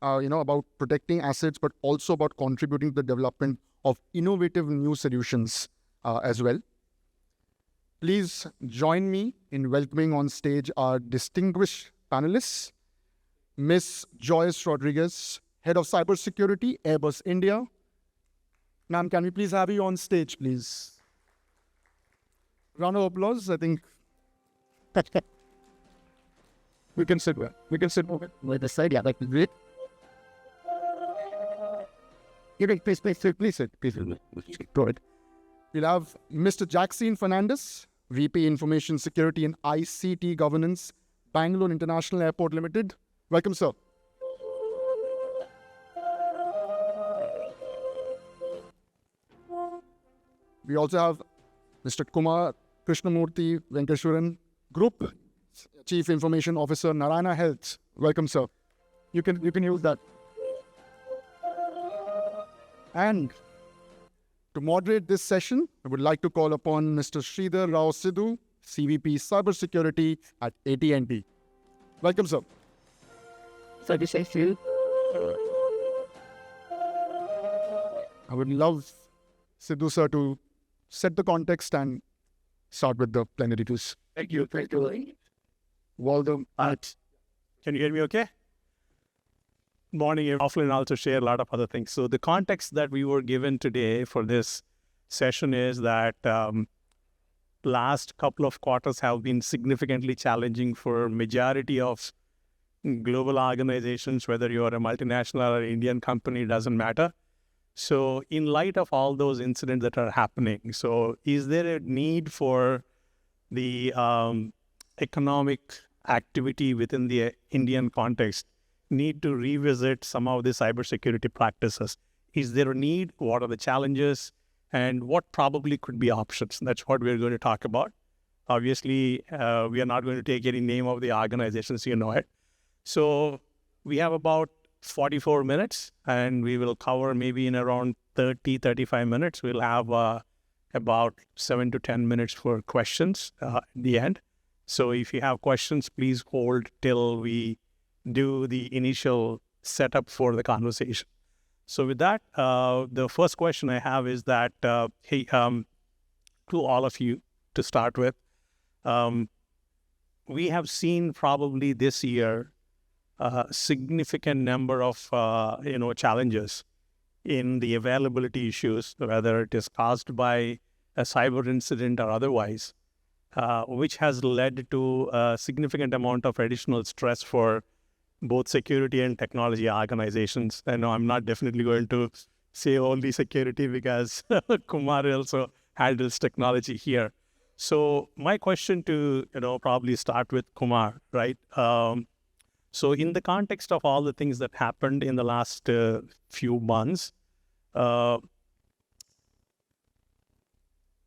about protecting assets, but also about contributing to the development of innovative new solutions as well. Please join me in welcoming on stage our distinguished panelists, Ms. Joyce Rodriguez, Head of Cybersecurity, Airbus India. Ma'am, can we please have you on stage, please? Round of applause, I think. We can sit well. We can sit with the side, yeah, like this. Please sit. Go ahead. We'll have Mr. Jacxine Fernandez, VP Information Security and ICT Governance, Bangalore International Airport Limited. Welcome, sir. We also have Mr. Kumar, Krishnamurthy, Venkateswaran, Group Chief Information Officer, Narayana Health. Welcome, sir. You can use that. And to moderate this session, I would like to call upon Mr. Sridhara Siddhu, CVP Cybersecurity at AT&T. Welcome, sir. So this is you. I would love Siddhu, sir, to set the context and start with the plenary tools. Thank you. Thank you. Waldo. Can you hear me okay? Morning, offline also share a lot of other things. So the context that we were given today for this session is that last couple of quarters have been significantly challenging for majority of global organizations, whether you're a multinational or an Indian company, doesn't matter. So in light of all those incidents that are happening, so is there a need for the economic activity within the Indian context need to revisit some of the cybersecurity practices? Is there a need? What are the challenges? And what probably could be options? That's what we're going to talk about. Obviously, we are not going to take any name of the organizations, you know it. So we have about 44 minutes and we will cover maybe in around 35 minutes. We'll have about 7 to 10 minutes for questions at the end. So if you have questions, please hold till we do the initial setup for the conversation. So with that, the first question I have is that, hey, to all of you to start with, we have seen probably this year a significant number of, challenges in the availability issues, whether it is caused by a cyber incident or otherwise, which has led to a significant amount of additional stress for both security and technology organizations. I know I'm not definitely going to say only security because Kumar also handles technology here. So my question to, probably start with Kumar, right? So in the context of all the things that happened in the last few months,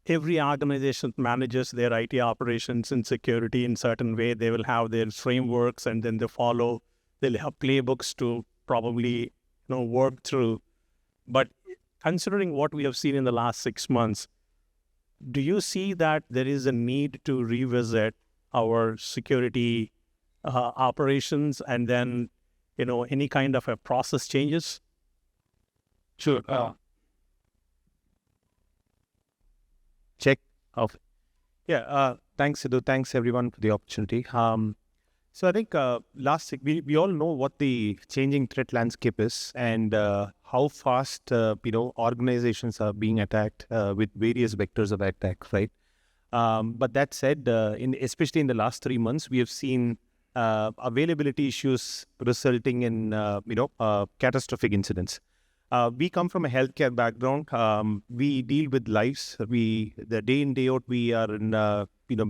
every organization manages their IT operations and security in certain way. They will have their frameworks and then they'll have playbooks to probably work through. But considering what we have seen in the last 6 months, do you see that there is a need to revisit our security operations and then, any kind of a process changes? Sure. Check. Okay. Yeah. Thanks, Siddhu. Thanks, everyone, for the opportunity. So I think we all know what the changing threat landscape is and how fast, organizations are being attacked with various vectors of attack, right? But that said, especially in the last 3 months, we have seen availability issues resulting in, catastrophic incidents. We come from a healthcare background. We deal with lives. The day in, day out, we are in,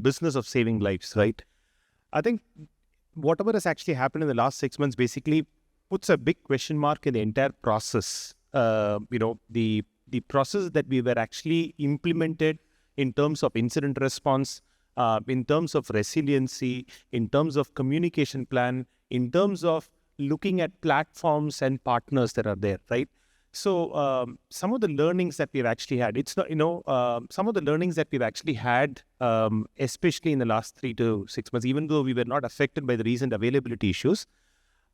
business of saving lives, right? I think whatever has actually happened in the last 6 months basically puts a big question mark in the entire process. The process that we were actually implemented in terms of incident response, in terms of resiliency, in terms of communication plan, in terms of looking at platforms and partners that are there, right? So some of the learnings that we've actually had, some of the learnings that we've actually had, especially in the last 3 to 6 months, even though we were not affected by the recent availability issues,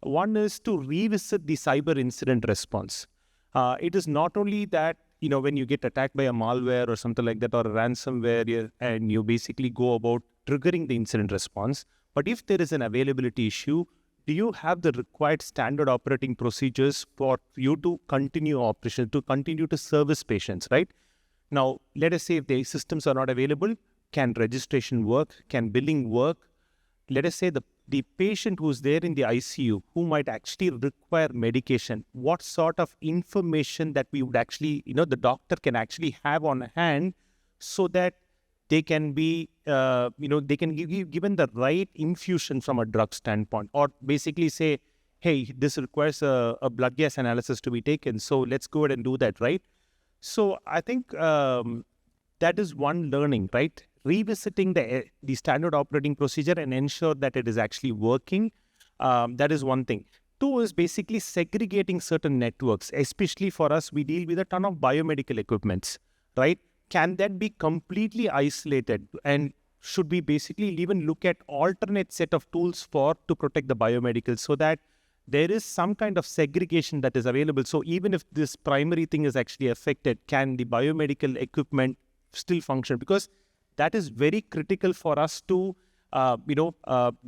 One is to revisit the cyber incident response. It is not only that, when you get attacked by a malware or something like that, or a ransomware, and you basically go about triggering the incident response, but if there is an availability issue, do you have the required standard operating procedures for you to continue operation, to continue to service patients, right? Now, let us say if the systems are not available, can registration work? Can billing work? Let us say the patient who's there in the ICU, who might actually require medication, what sort of information that we would actually, the doctor can actually have on hand so that they can be, they can give given the right infusion from a drug standpoint, or basically say, hey, this requires a blood gas analysis to be taken, so let's go ahead and do that, right? So I think that is one learning, right? Revisiting the standard operating procedure and ensure that it is actually working. That is one thing. Two is basically segregating certain networks, especially for us, we deal with a ton of biomedical equipments, right? Can that be completely isolated? And should we basically even look at alternate set of tools to protect the biomedical, so that there is some kind of segregation that is available? So even if this primary thing is actually affected, can the biomedical equipment still function? Because that is very critical for us to,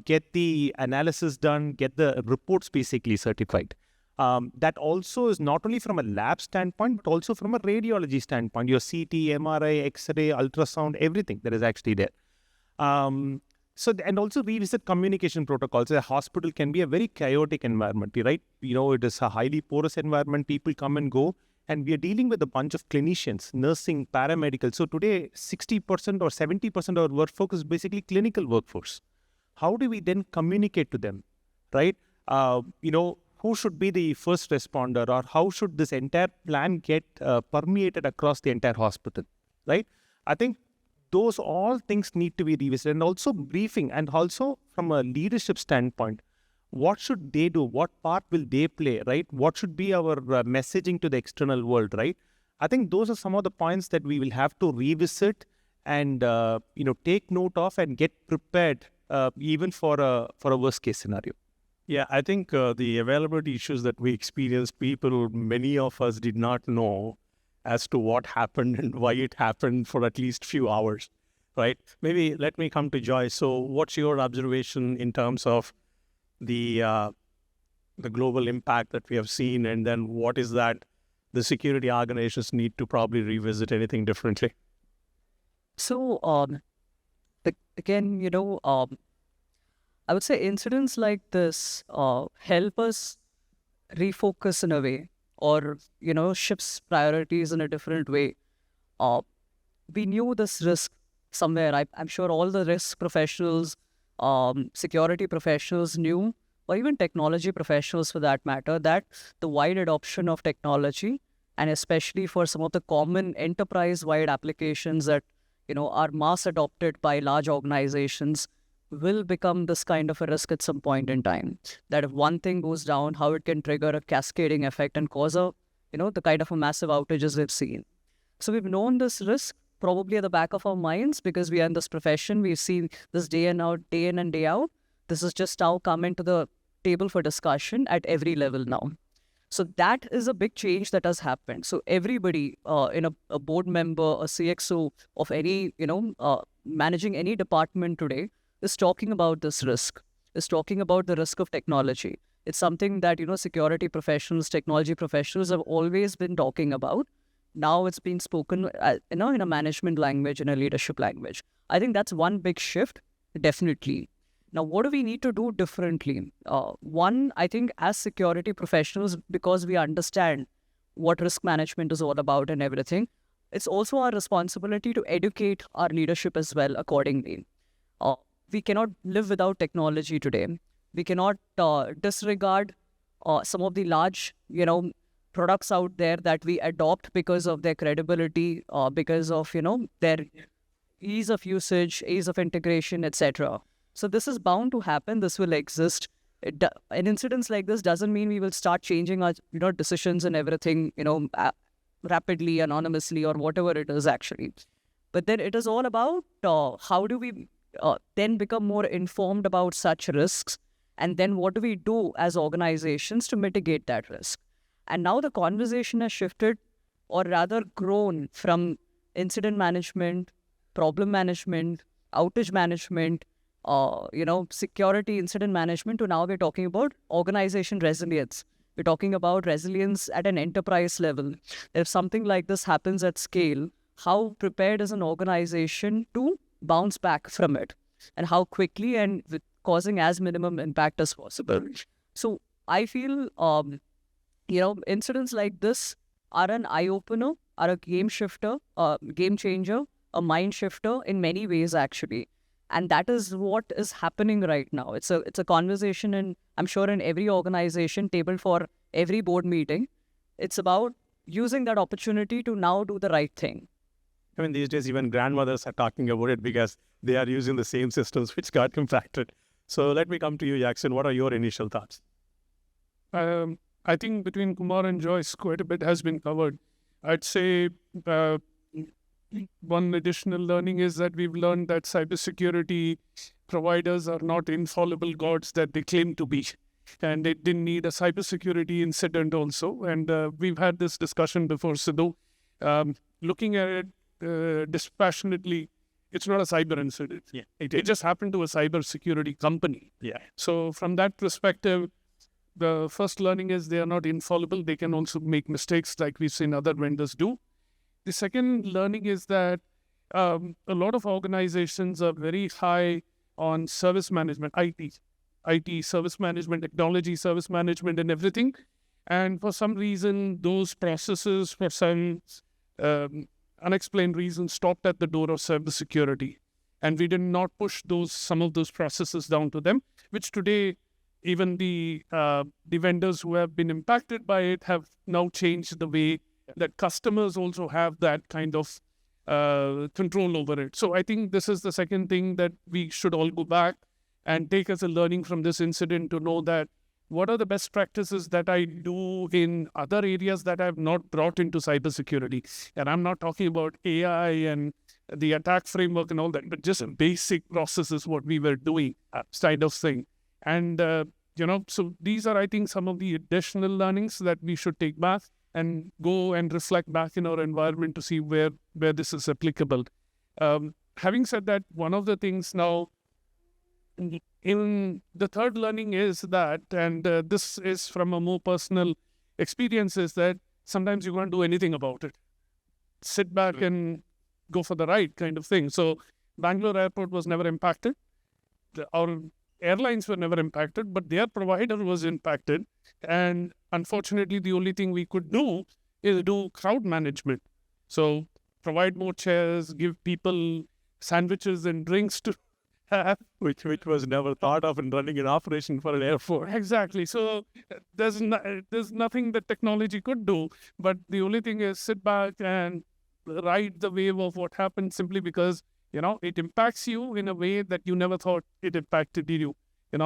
get the analysis done, get the reports basically certified. That also is not only from a lab standpoint, but also from a radiology standpoint. Your CT, MRI, X-ray, ultrasound, everything that is actually there. And also revisit communication protocols. A hospital can be a very chaotic environment, right? It is a highly porous environment. People come and go. And we are dealing with a bunch of clinicians, nursing, paramedical. So today, 60% or 70% of our workforce is basically clinical workforce. How do we then communicate to them, right? Who should be the first responder, or how should this entire plan get permeated across the entire hospital, right? I think those all things need to be revisited, and also briefing, and also from a leadership standpoint, what should they do? What part will they play, right? What should be our messaging to the external world, right? I think those are some of the points that we will have to revisit and, take note of and get prepared even for a worst case scenario. Yeah, I think the availability issues that we experienced, many of us did not know as to what happened and why it happened for at least few hours, right? Maybe let me come to Joyce. So what's your observation in terms of the global impact that we have seen, and then what is that the security organizations need to probably revisit anything differently? So, again, I would say incidents like this help us refocus in a way, or, shifts priorities in a different way. We knew this risk somewhere. I'm sure all the risk professionals, security professionals knew, or even technology professionals for that matter, that the wide adoption of technology, and especially for some of the common enterprise-wide applications that, are mass adopted by large organizations, will become this kind of a risk at some point in time. That if one thing goes down, how it can trigger a cascading effect and cause the kind of a massive outages we've seen. So we've known this risk probably at the back of our minds, because we are in this profession. We've seen this day in and day out. This is just now come into the table for discussion at every level now. So that is a big change that has happened. So everybody, a board member, a CXO of any, managing any department today, is talking about this risk, is talking about the risk of technology. It's something that, security professionals, technology professionals have always been talking about. Now it's been spoken, in a management language, in a leadership language. I think that's one big shift, definitely. Now, what do we need to do differently? One, I think as security professionals, because we understand what risk management is all about and everything, it's also our responsibility to educate our leadership as well accordingly. We cannot live without technology today. We cannot disregard some of the large, products out there that we adopt because of their credibility, because of, their ease of usage, ease of integration, etc. So this is bound to happen. This will exist. And incidents like this doesn't mean we will start changing our, decisions and everything, rapidly, anonymously, or whatever it is actually. But then it is all about how do we then become more informed about such risks, And then what do we do as organizations to mitigate that risk? And now the conversation has shifted, or rather grown, from incident management, problem management, outage management, security incident management, to now we're talking about organization resilience. We're talking about resilience at an enterprise level. If something like this happens at scale, how prepared is an organization to bounce back from it? And how quickly and with causing as minimum impact as possible. So I feel, incidents like this are an eye-opener, are a game shifter, a game changer, a mind shifter in many ways, actually. And that is what is happening right now. It's a conversation, and I'm sure in every organization, tabled for every board meeting. It's about using that opportunity to now do the right thing. I mean, these days, even grandmothers are talking about it because they are using the same systems which got impacted. So let me come to you, Jacxine. What are your initial thoughts? I think between Kumar and Joyce, quite a bit has been covered. I'd say one additional learning is that we've learned that cybersecurity providers are not infallible gods that they claim to be. And they didn't need a cybersecurity incident also. And we've had this discussion before, Siddhu. Looking at it dispassionately, it's not a cyber incident. Yeah, it just happened to a cybersecurity company. Yeah. So from that perspective, the first learning is they are not infallible. They can also make mistakes like we've seen other vendors do. The second learning is that a lot of organizations are very high on service management, IT service management, technology service management and everything. And for some reason, those processes, for some unexplained reason, stopped at the door of cybersecurity. And we did not push some of those processes down to them, which today, even the vendors who have been impacted by it have now changed the way that customers also have that kind of control over it. So I think this is the second thing that we should all go back and take as a learning from this incident, to know that what are the best practices that I do in other areas that I've not brought into cybersecurity. And I'm not talking about AI and the attack framework and all that, but just basic processes, what we were doing, kind of thing. And, so these are, I think, some of the additional learnings that we should take back and go and reflect back in our environment to see where this is applicable. Having said that, one of the things now, in the third learning is that, and this is from a more personal experience, is that sometimes you can't do anything about it. Sit back and go for the ride kind of thing. So Bangalore airport was never impacted. Our airlines were never impacted, but their provider was impacted. And unfortunately, the only thing we could do is do crowd management. So provide more chairs, give people sandwiches and drinks to have. Which was never thought of in running an operation for an airport. Exactly. So there's nothing that technology could do, but the only thing is sit back and ride the wave of what happened, simply because, it impacts you in a way that you never thought it impacted you.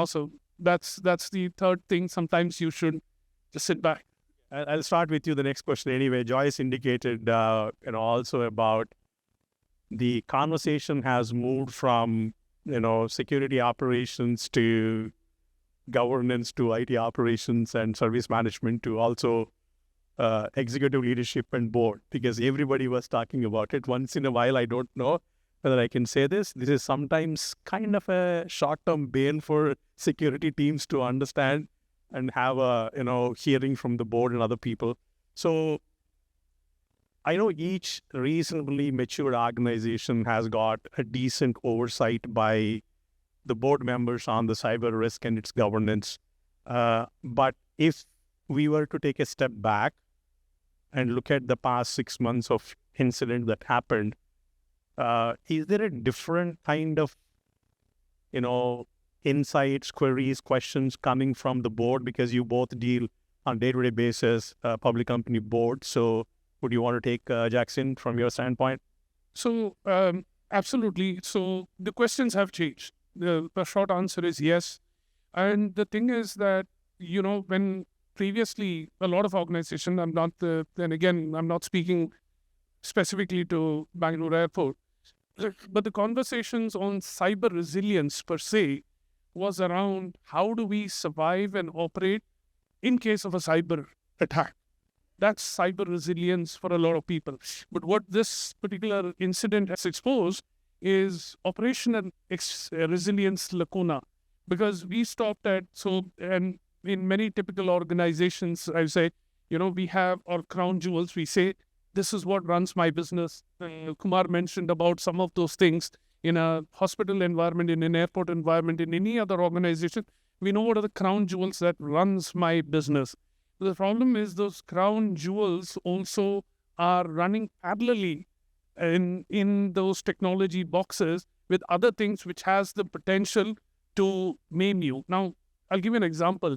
So that's the third thing. Sometimes you should just sit back. I'll start with you the next question anyway. Joyce indicated, also about the conversation has moved from, security operations to governance to IT operations and service management to also executive leadership and board, because everybody was talking about it. Once in a while, I don't know whether I can say this. This is sometimes kind of a short-term bane for security teams to understand and have a, hearing from the board and other people. So I know each reasonably mature organization has got a decent oversight by the board members on the cyber risk and its governance. But if we were to take a step back and look at the past 6 months of incident that happened, is there a different kind of, insights, queries, questions coming from the board? Because you both deal on day-to-day basis, public company board. So would you want to take Jacxine from your standpoint? So absolutely. So the questions have changed. The short answer is yes. And the thing is that, when previously a lot of organizations, I'm not speaking specifically to Bangalore Airport, but the conversations on cyber resilience per se was around how do we survive and operate in case of a cyber attack. That's cyber resilience for a lot of people. But what this particular incident has exposed is operational resilience lacuna, because we stopped at, and in many typical organizations, I say, we have our crown jewels. We say, this is what runs my business. Kumar mentioned about some of those things in a hospital environment, in an airport environment, in any other organization. We know what are the crown jewels that runs my business. The problem is those crown jewels also are running parallelly in those technology boxes with other things which has the potential to maim you. Now, I'll give you an example.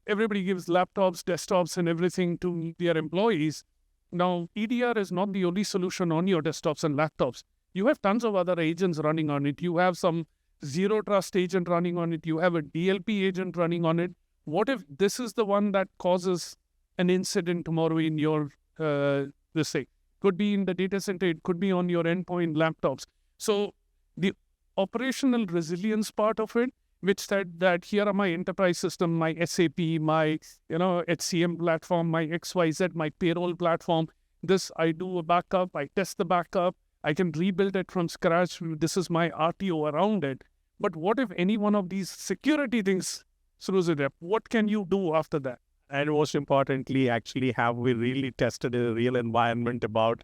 Everybody gives laptops, desktops, and everything to their employees. Now, EDR is not the only solution on your desktops and laptops. You have tons of other agents running on it. You have some zero trust agent running on it. You have a DLP agent running on it. What if this is the one that causes an incident tomorrow in your, this thing? Could be in the data center. It could be on your endpoint laptops. So the operational resilience part of it, which said that here are my enterprise system, my SAP, my HCM platform, my XYZ, my payroll platform. This, I do a backup, I test the backup, I can rebuild it from scratch. This is my RTO around it. But what if any one of these security things screws it up? What can you do after that? And most importantly, actually, have we really tested in a real environment about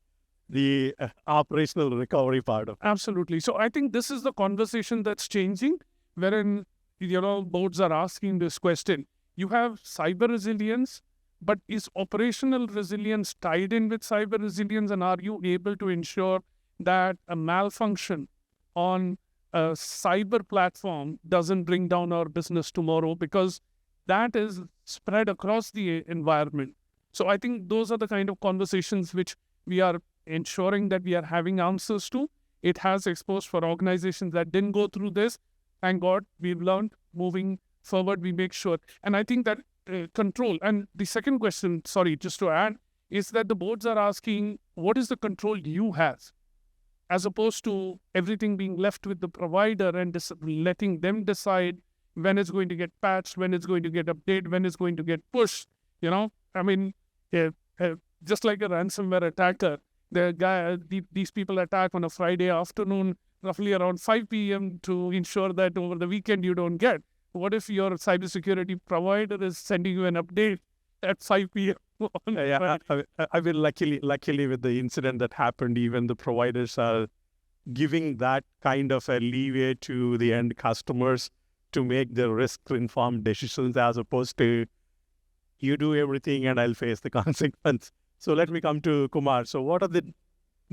the operational recovery part of it? Absolutely. So I think this is the conversation that's changing, wherein, boards are asking this question. You have cyber resilience, but is operational resilience tied in with cyber resilience? And are you able to ensure that a malfunction on a cyber platform doesn't bring down our business tomorrow? Because that is spread across the environment. So I think those are the kind of conversations which we are ensuring that we are having answers to. It has exposed for organizations that didn't go through this. Thank God we've learned. Moving forward, we make sure. And I think that control. And the second question, sorry, just to add, is that the boards are asking, what is the control you have? As opposed to everything being left with the provider and letting them decide when it's going to get patched, when it's going to get updated, when it's going to get pushed. Just like a ransomware attacker, these people attack on a Friday afternoon, roughly around 5 p.m. to ensure that over the weekend you don't get. What if your cybersecurity provider is sending you an update at 5 p.m.? I mean, luckily with the incident that happened, even the providers are giving that kind of a leeway to the end customers to make the risk-informed decisions, as opposed to you do everything and I'll face the consequence. So let me come to Kumar. So what are the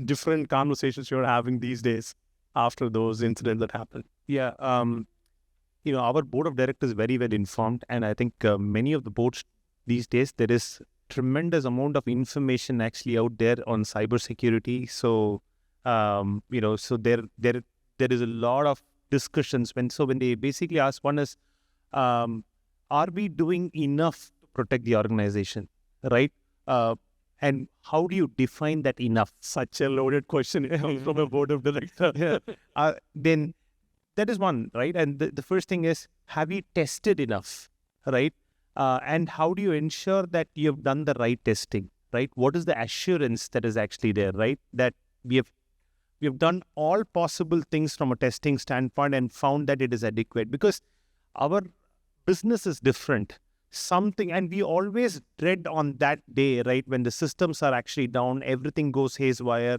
different conversations you're having these days after those incidents that happened? Yeah, our board of directors is very well informed, and I think many of the boards these days, there is tremendous amount of information actually out there on cybersecurity. So, so there is a lot of discussions when they basically ask, one is, are we doing enough to protect the organization, right? And how do you define that enough? Such a loaded question from a board of directors. Then that is one, right? And the first thing is, have you tested enough, right? And how do you ensure that you have done the right testing, right? What is the assurance that is actually there, right? That we have done all possible things from a testing standpoint and found that it is adequate, because our business is different. And we always dread on that day, right? When the systems are actually down, everything goes haywire,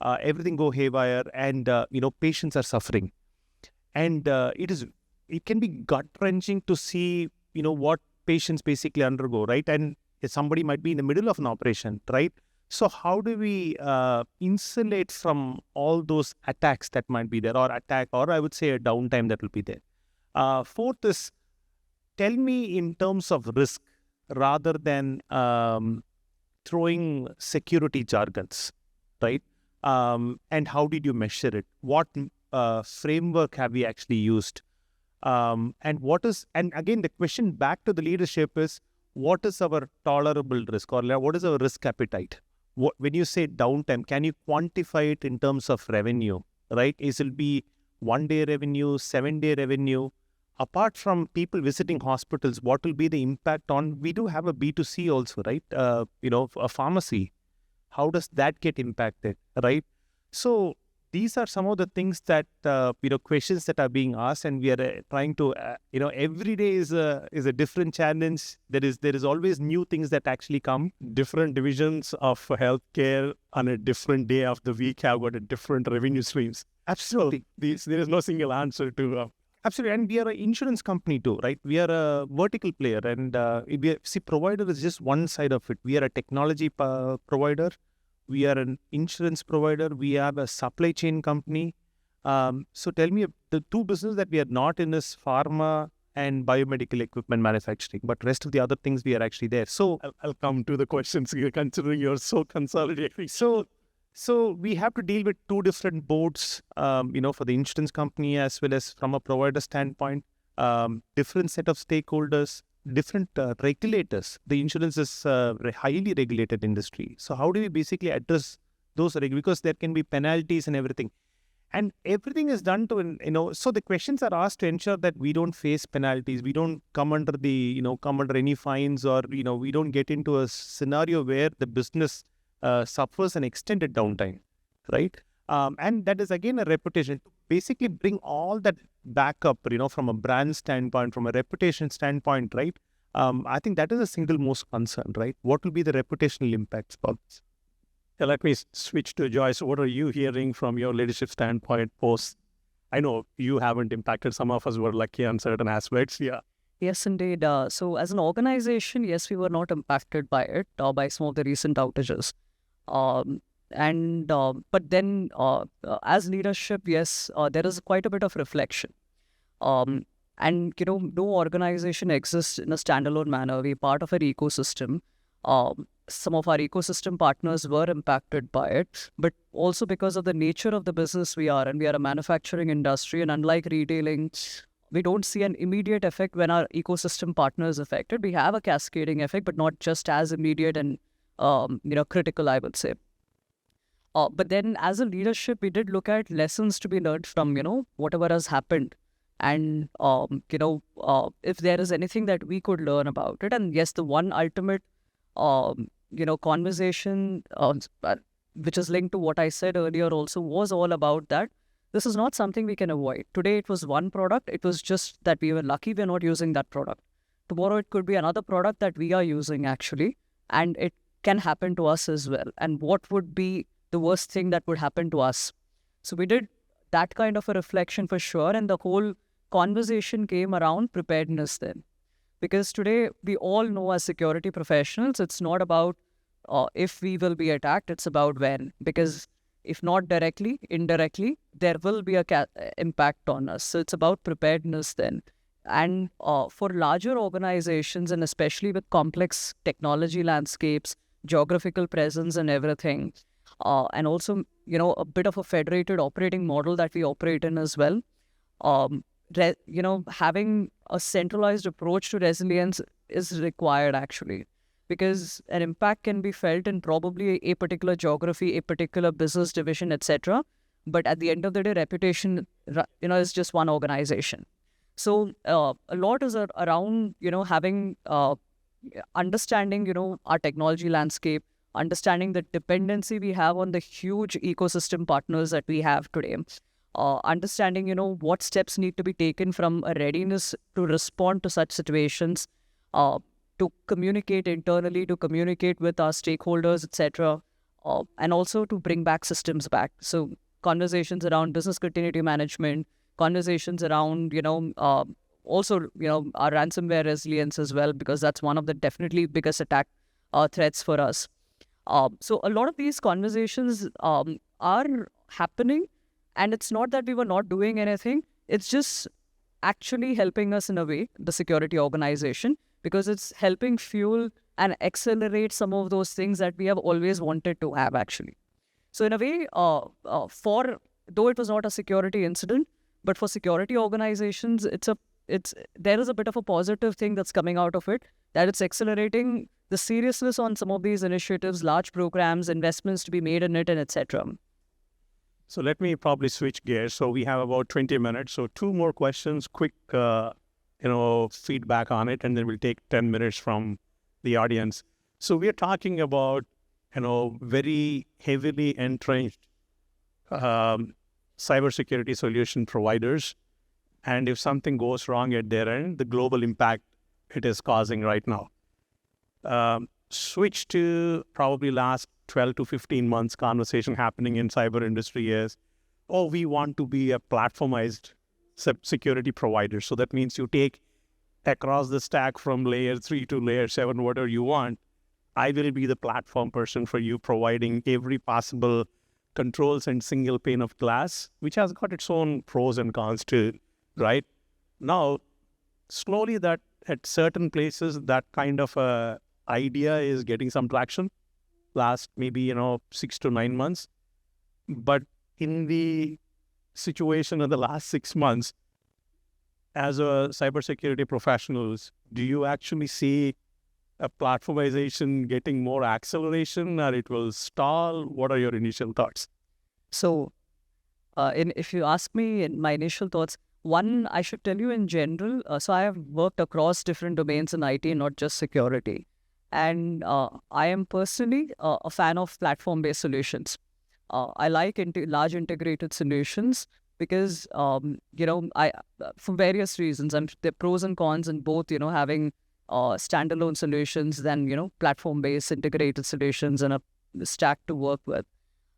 and patients are suffering. And it can be gut-wrenching to see, what patients basically undergo, right? And somebody might be in the middle of an operation, right? So how do we insulate from all those attacks that might be there, or I would say a downtime that will be there? Fourth is, tell me in terms of risk rather than throwing security jargons, right? And how did you measure it? What framework have we actually used? And again, the question back to the leadership is, what is our tolerable risk, or what is our risk appetite? When you say downtime, can you quantify it in terms of revenue, right? Is it be 1 day revenue, 7 day revenue? apart from people visiting hospitals, what will be the impact on, we do have a B2C also, right? A pharmacy. How does that get impacted, right? So these are some of the things that, questions that are being asked, and we are trying to, every day is a different challenge. There is always new things that actually come. Different divisions of healthcare on a different day of the week have got a different revenue streams. Absolutely. So there is no single answer to. Absolutely. And we are an insurance company too, right? We are a vertical player, and provider is just one side of it. We are a technology provider. We are an insurance provider. We have a supply chain company. So tell me, the two businesses that we are not in is pharma and biomedical equipment manufacturing, but rest of the other things we are actually there. So I'll come to the questions here, considering you're so consolidating. So we have to deal with two different boards, for the insurance company as well as from a provider standpoint, different set of stakeholders, different regulators. The insurance is a highly regulated industry. So how do we basically address those because there can be penalties and everything. And everything is done to, so the questions are asked to ensure that we don't face penalties. We don't come under any fines, or, we don't get into a scenario where the business suffers an extended downtime, right? And that is again a reputation. Basically bring all that back up, from a brand standpoint, from a reputation standpoint, right? I think that is the single most concern, right? What will be the reputational impacts, Bob? Let me switch to Joyce. What are you hearing from your leadership standpoint post? I know you haven't impacted. Some of us were lucky on certain aspects. Yeah. Yes, indeed. So as an organization, yes, we were not impacted by it, by some of the recent outages. But then as leadership, yes, there is quite a bit of reflection. And, no organization exists in a standalone manner. We're part of an ecosystem. Some of our ecosystem partners were impacted by it, but also because of the nature of the business we are, and we are a manufacturing industry, and unlike retailing, we don't see an immediate effect when our ecosystem partner is affected. We have a cascading effect, but not just as immediate and, critical, I would say. But then as a leadership, we did look at lessons to be learned from, whatever has happened. And, if there is anything that we could learn about it. And yes, the one ultimate, conversation, which is linked to what I said earlier also, was all about that. This is not something we can avoid. Today, it was one product. It was just that we were lucky we're not using that product. Tomorrow, it could be another product that we are using, actually. And it can happen to us as well. And what would be the worst thing that would happen to us? So we did that kind of a reflection for sure. And the whole conversation came around preparedness then. Because today, we all know as security professionals, it's not about if we will be attacked, it's about when. Because if not directly, indirectly, there will be a impact on us. So it's about preparedness then. And for larger organizations, and especially with complex technology landscapes, geographical presence and everything, and also, a bit of a federated operating model that we operate in as well, having a centralized approach to resilience is required, actually. Because an impact can be felt in probably a particular geography, a particular business division, etc. But at the end of the day, reputation, is just one organization. So a lot is around, having understanding, our technology landscape, understanding the dependency we have on the huge ecosystem partners that we have today. Understanding, what steps need to be taken from a readiness to respond to such situations, to communicate internally, to communicate with our stakeholders, etc., and also to bring back systems back. So conversations around business continuity management, conversations around, also, our ransomware resilience as well, because that's one of the definitely biggest attack threats for us. So a lot of these conversations are happening, and it's not that we were not doing anything. It's just actually helping us in a way, the security organization, because it's helping fuel and accelerate some of those things that we have always wanted to have, actually. So in a way, though it was not a security incident, but for security organizations, there is a bit of a positive thing that's coming out of it, that it's accelerating the seriousness on some of these initiatives, large programs, investments to be made in it, and etc. So let me probably switch gears. So we have about 20 minutes. So 2 more questions, quick feedback on it, and then we'll take 10 minutes from the audience. So we are talking about, very heavily entrenched cybersecurity solution providers. And if something goes wrong at their end, the global impact it is causing right now. Switch to probably last 12 to 15 months conversation happening in cyber industry is, we want to be a platformized security provider. So that means you take across the stack from layer 3 to layer 7, whatever you want. I will be the platform person for you, providing every possible controls and single pane of glass, which has got its own pros and cons too, right? Now, slowly that at certain places, that kind of idea is getting some traction last maybe, 6 to 9 months. But in the situation of the last 6 months, as a cybersecurity professionals, do you actually see a platformization getting more acceleration, or it will stall? What are your initial thoughts? So, if you ask me in my initial thoughts, one, I should tell you in general, so I have worked across different domains in IT, not just security. And I am personally a fan of platform-based solutions. I like large integrated solutions because, I for various reasons, there are pros and cons in both, having standalone solutions than, platform-based integrated solutions and a stack to work with.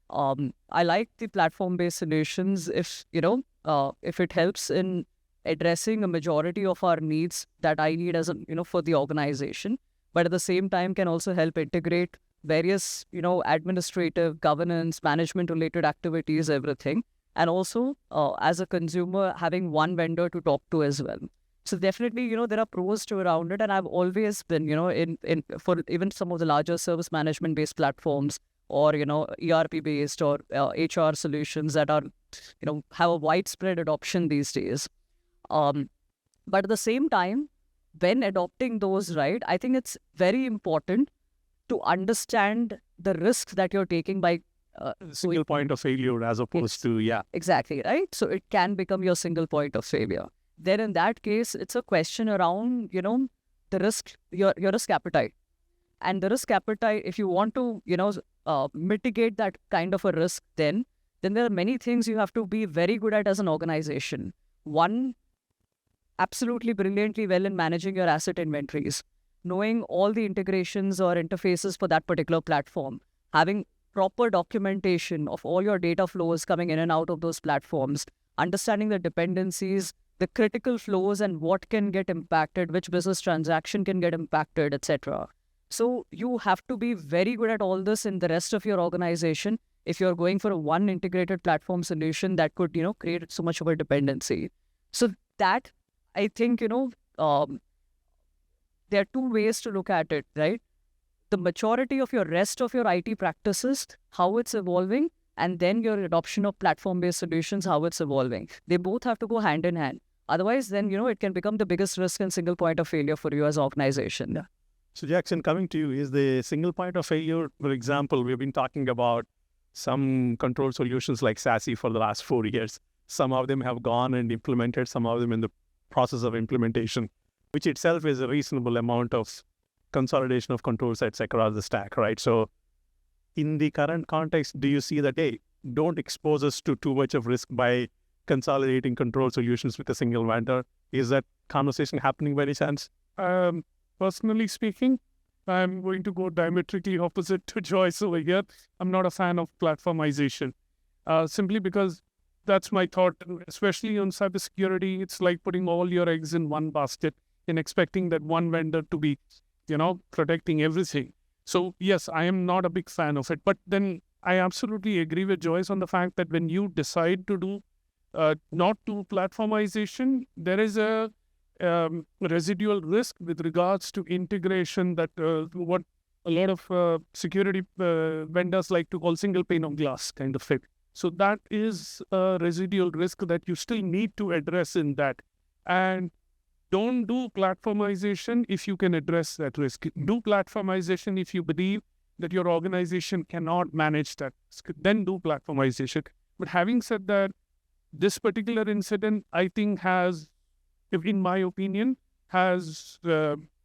I like the platform-based solutions if it helps in addressing a majority of our needs that I need as for the organization, but at the same time can also help integrate various, administrative, governance, management-related activities, everything. And also, as a consumer, having one vendor to talk to as well. So definitely, there are pros to around it. And I've always been, in for even some of the larger service management-based platforms or, ERP-based or HR solutions that are, have a widespread adoption these days. But at the same time, when adopting those, right, I think it's very important to understand the risk that you're taking by single point of failure as opposed to, Exactly, right? So it can become your single point of failure. Then in that case, it's a question around, the risk, your risk appetite. And the risk appetite, if you want to, mitigate that kind of a risk, then there are many things you have to be very good at as an organization. One, absolutely brilliantly well in managing your asset inventories, knowing all the integrations or interfaces for that particular platform, having proper documentation of all your data flows coming in and out of those platforms, understanding the dependencies, the critical flows and what can get impacted, which business transaction can get impacted, etc. So you have to be very good at all this in the rest of your organization if you're going for a one integrated platform solution that could, create so much of a dependency. So that, I think, there are two ways to look at it, right? The maturity of your rest of your IT practices, how it's evolving, and then your adoption of platform-based solutions, how it's evolving. They both have to go hand in hand. Otherwise, then, it can become the biggest risk and single point of failure for you as an organization. Yeah. So Jacxine, coming to you, is the single point of failure, for example, we've been talking about some control solutions like SASE for the last 4 years. Some of them have gone and implemented, some of them in the process of implementation, which itself is a reasonable amount of consolidation of control sets across the stack, right? So in the current context, do you see that, hey, don't expose us to too much of risk by consolidating control solutions with a single vendor? Is that conversation happening by any chance? Personally speaking, I'm going to go diametrically opposite to Joyce over here. I'm not a fan of platformization, simply because that's my thought, especially on cybersecurity. It's like putting all your eggs in one basket and expecting that one vendor to be, protecting everything. So yes, I am not a big fan of it. But then I absolutely agree with Joyce on the fact that when you decide to do, not do platformization, there is a residual risk with regards to integration that what a lot of security vendors like to call single pane of glass kind of thing. So that is a residual risk that you still need to address in that. And don't do platformization if you can address that risk. Do platformization if you believe that your organization cannot manage that risk. Then do platformization. But having said that, this particular incident, I think, has in my opinion, has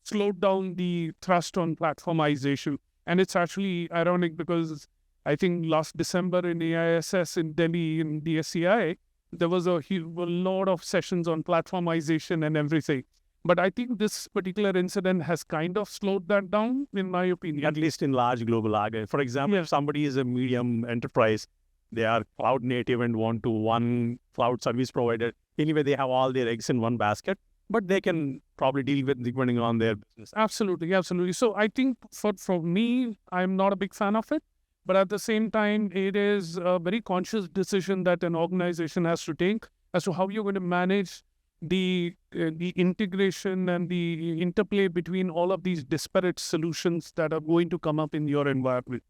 slowed down the thrust on platformization. And it's actually ironic because I think last December in AISS in Delhi in DSCI, there was a lot of sessions on platformization and everything. But I think this particular incident has kind of slowed that down, in my opinion. At least in large global organizations. For example, if somebody is a medium enterprise, they are cloud native and want to one cloud service provider. Anyway, they have all their eggs in one basket, but they can probably deal with depending on their business. Absolutely, absolutely. So I think for me, I'm not a big fan of it. But at the same time, it is a very conscious decision that an organization has to take as to how you're going to manage the integration and the interplay between all of these disparate solutions that are going to come up in your environment.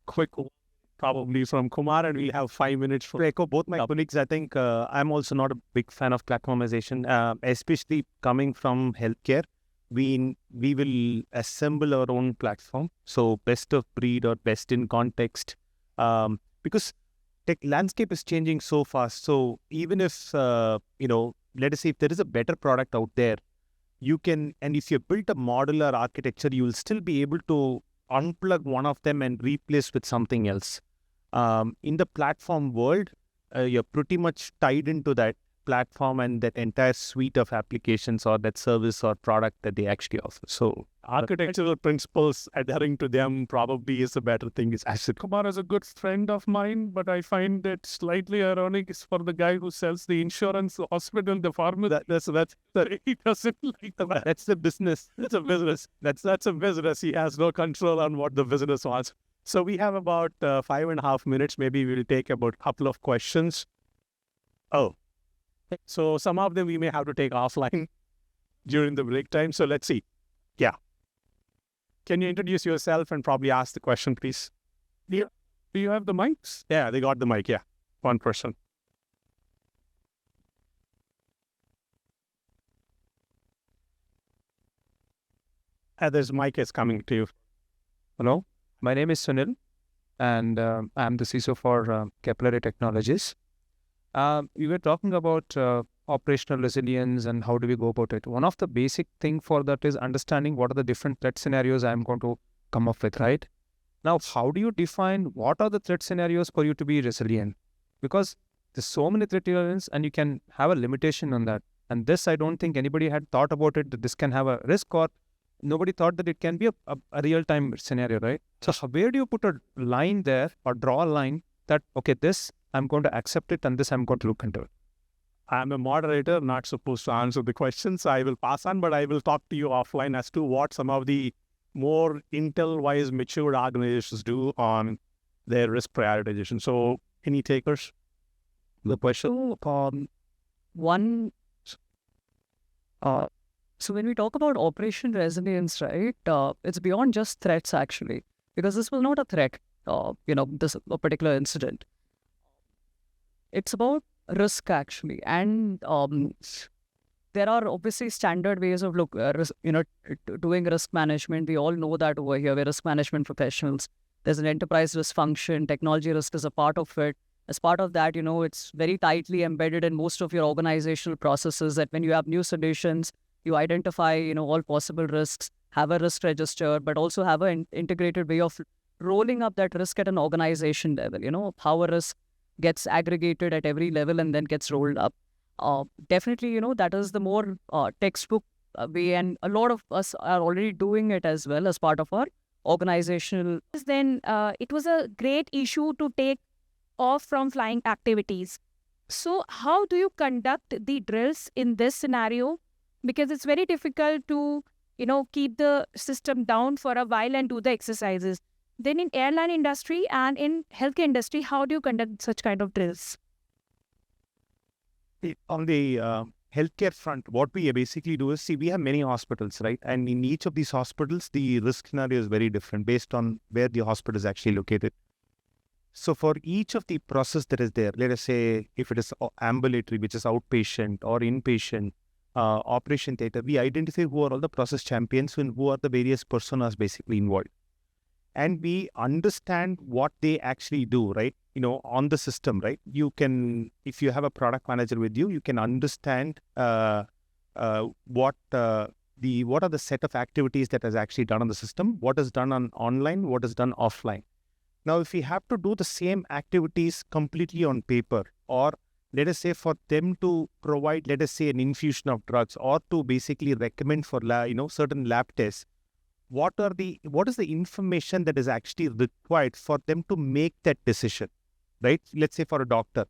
Quick, probably from Kumar, and we'll have 5 minutes. To echo both my colleagues, I think I'm also not a big fan of platformization, especially coming from healthcare. We will assemble our own platform. So best of breed or best in context, because tech landscape is changing so fast. So even if, let us say if there is a better product out there, you can, and if you built a modular architecture, you will still be able to unplug one of them and replace with something else. In the platform world, you're pretty much tied into that platform and that entire suite of applications or that service or product that they actually offer. So architectural principles, adhering to them probably is a better thing. Kumar is a good friend of mine, but I find it slightly ironic is for the guy who sells the insurance, the hospital, the pharmacy. He doesn't like that. That's the business. It's a business. That's a business. He has no control on what the business wants. So we have about 5.5 minutes. Maybe we'll take about a couple of questions. So some of them we may have to take offline during the break time. So let's see. Yeah. Can you introduce yourself and probably ask the question, please? Do you have the mics? Yeah, they got the mic. Yeah. One person. There's mic is coming to you. Hello, my name is Sunil, and I'm the CISO for Capillary Technologies. We were talking about operational resilience and how do we go about it. One of the basic thing for that is understanding what are the different threat scenarios I'm going to come up with, right? Now, how do you define what are the threat scenarios for you to be resilient? Because there's so many threat elements and you can have a limitation on that. And this, I don't think anybody had thought about it, that this can have a risk, or nobody thought that it can be a real-time scenario, right? So where do you put a line there or draw a line that, okay, this I'm going to accept it and this I'm going to look into it? I'm a moderator, not supposed to answer the questions. I will pass on, but I will talk to you offline as to what some of the more Intel-wise matured organizations do on their risk prioritization. So any takers? The question? So when we talk about operation resilience, right, it's beyond just threats actually, because this was not a threat, this particular incident. It's about risk actually, and there are obviously standard ways of doing risk management. We all know that over here, we're risk management professionals. There's an enterprise risk function. Technology risk is a part of it. As part of that, it's very tightly embedded in most of your organizational processes. That when you have new solutions, you identify all possible risks, have a risk register, but also have an integrated way of rolling up that risk at an organization level. How a risk gets aggregated at every level and then gets rolled up. Definitely, that is the more textbook way, and a lot of us are already doing it as well as part of our organizational. Then it was a great issue to take off from flying activities. So how do you conduct the drills in this scenario? Because it's very difficult to, keep the system down for a while and do the exercises. Then in airline industry and in healthcare industry, how do you conduct such kind of drills? On the healthcare front, what we basically do is, we have many hospitals, right? And in each of these hospitals, the risk scenario is very different based on where the hospital is actually located. So for each of the process that is there, let us say if it is ambulatory, which is outpatient or inpatient, operation theater, we identify who are all the process champions and who are the various personas basically involved. And we understand what they actually do, right? On the system, right? You can, if you have a product manager with you, you can understand what are the set of activities that is actually done on the system, what is done on online, what is done offline. Now, if we have to do the same activities completely on paper, or let us say for them to provide, let us say, an infusion of drugs, or to basically recommend for certain lab tests, what is the information that is actually required for them to make that decision, right? Let's say for a doctor,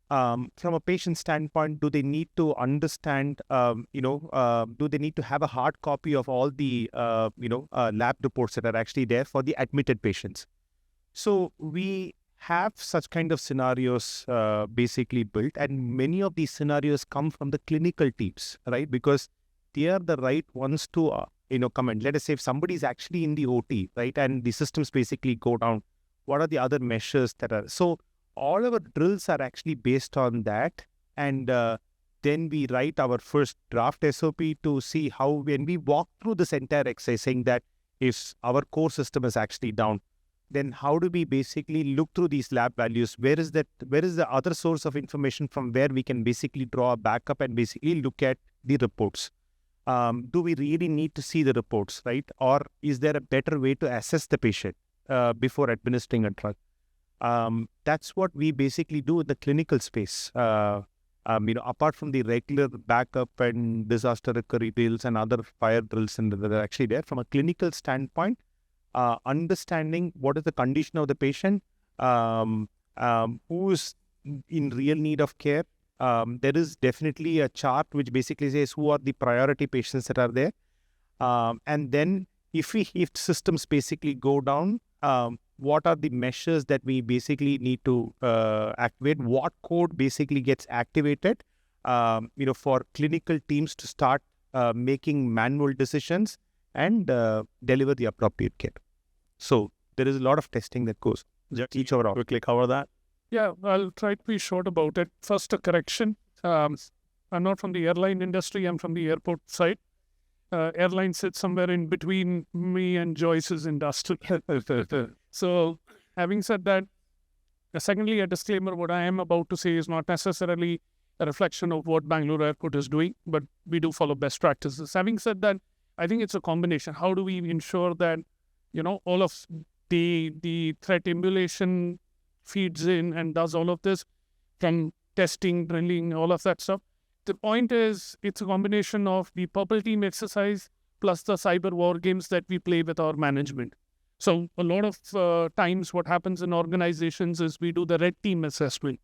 from a patient standpoint, do they need to understand, do they need to have a hard copy of all the, lab reports that are actually there for the admitted patients? So we have such kind of scenarios basically built, and many of these scenarios come from the clinical teams, right? Because they are the right ones to, come in. Let us say if somebody is actually in the OT, right, and the systems basically go down, what are the other measures that are? So all our drills are actually based on that, and then we write our first draft SOP to see how, when we walk through this entire exercise, saying that if our core system is actually down, then how do we basically look through these lab values? Where is the other source of information from where we can basically draw a backup and basically look at the reports? Do we really need to see the reports, right? Or is there a better way to assess the patient before administering a drug? That's what we basically do in the clinical space. Apart from the regular backup and disaster recovery drills and other fire drills that are actually there, from a clinical standpoint, understanding what is the condition of the patient, who is in real need of care. There is definitely a chart which basically says who are the priority patients that are there. And then if systems basically go down, what are the measures that we basically need to activate? What code basically gets activated, for clinical teams to start making manual decisions and deliver the appropriate care. So there is a lot of testing that goes. Each overall. Quickly cover that. Yeah, I'll try to be short about it. First, a correction. I'm not from the airline industry. I'm from the airport side. Airline sits somewhere in between me and Joyce's industry. So, having said that, secondly, a disclaimer, what I am about to say is not necessarily a reflection of what Bangalore Airport is doing, but we do follow best practices. Having said that, I think it's a combination. How do we ensure that, all of the threat emulation feeds in and does all of this, from testing, drilling, all of that stuff? The point is, it's a combination of the purple team exercise plus the cyber war games that we play with our management. So a lot of times what happens in organizations is we do the red team assessment.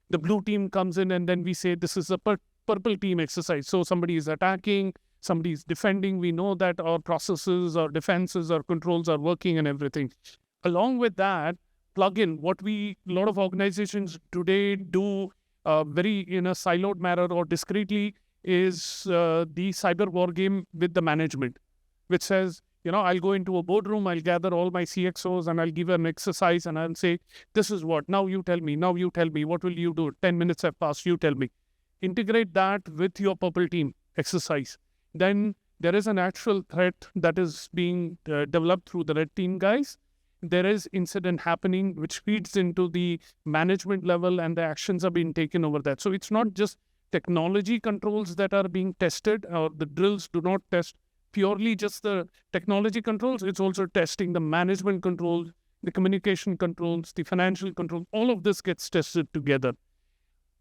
The blue team comes in and then we say this is a purple team exercise. So somebody is attacking, somebody is defending. We know that our processes, our defenses, our controls are working and everything. Along with that, plug in what a lot of organizations today do very in a siloed manner or discreetly is the cyber war game with the management, which says, I'll go into a boardroom, I'll gather all my CXOs and I'll give an exercise and I'll say, this is what, now you tell me, what will you do? 10 minutes have passed, you tell me. Integrate that with your purple team exercise. Then there is an actual threat that is being developed through the red team guys. There is incident happening which feeds into the management level and the actions are being taken over that. So it's not just technology controls that are being tested, or the drills do not test purely just the technology controls. It's also testing the management controls, the communication controls, the financial controls. All of this gets tested together.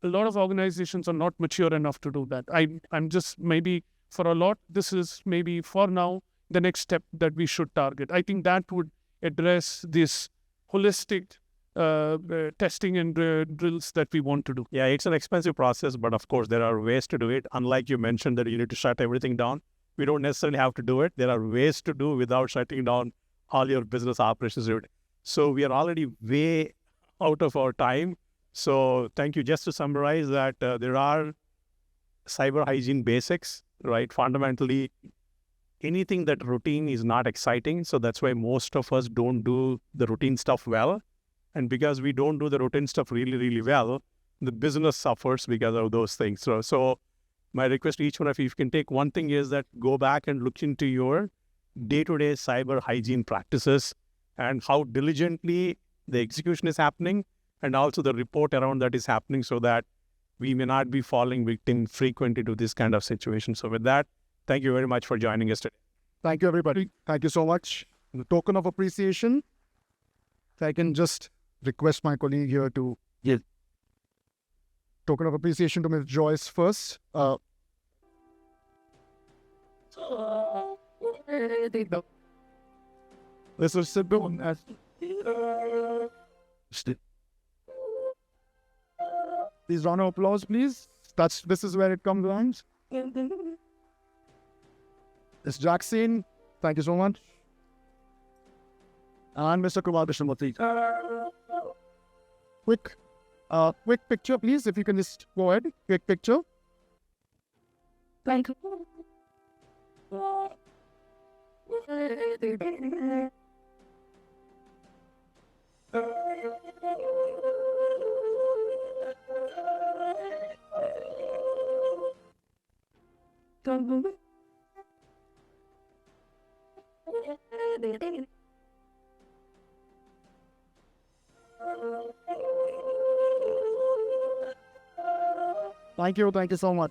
A lot of organizations are not mature enough to do that. I'm just maybe for a lot, this is maybe for now the next step that we should target. I think that would address this holistic testing and drills that we want to do. Yeah, it's an expensive process, but of course there are ways to do it. Unlike you mentioned that you need to shut everything down, we don't necessarily have to do it. There are ways to do without shutting down all your business operations. So we are already way out of our time. So thank you. Just to summarize that there are cyber hygiene basics, right? Fundamentally, anything that routine is not exciting. So that's why most of us don't do the routine stuff well. And because we don't do the routine stuff really, really well, the business suffers because of those things. So my request to each one of you, if you can take one thing, is that go back and look into your day-to-day cyber hygiene practices and how diligently the execution is happening, and also the report around that is happening, so that we may not be falling victim frequently to this kind of situation. So with that, thank you very much for joining us today. Thank you, everybody. Thank you so much. In the token of appreciation, if I can just request my colleague here to give token of appreciation to Ms. Joyce first. This is Siddhu. Please round of applause, please. This is where it comes around. It's Jacxine. Thank you so much. And Mr. Kumar Krishnamurthy. Quick picture, please. If you can just go ahead. Quick picture. Thank you. Thank you. Thank you so much.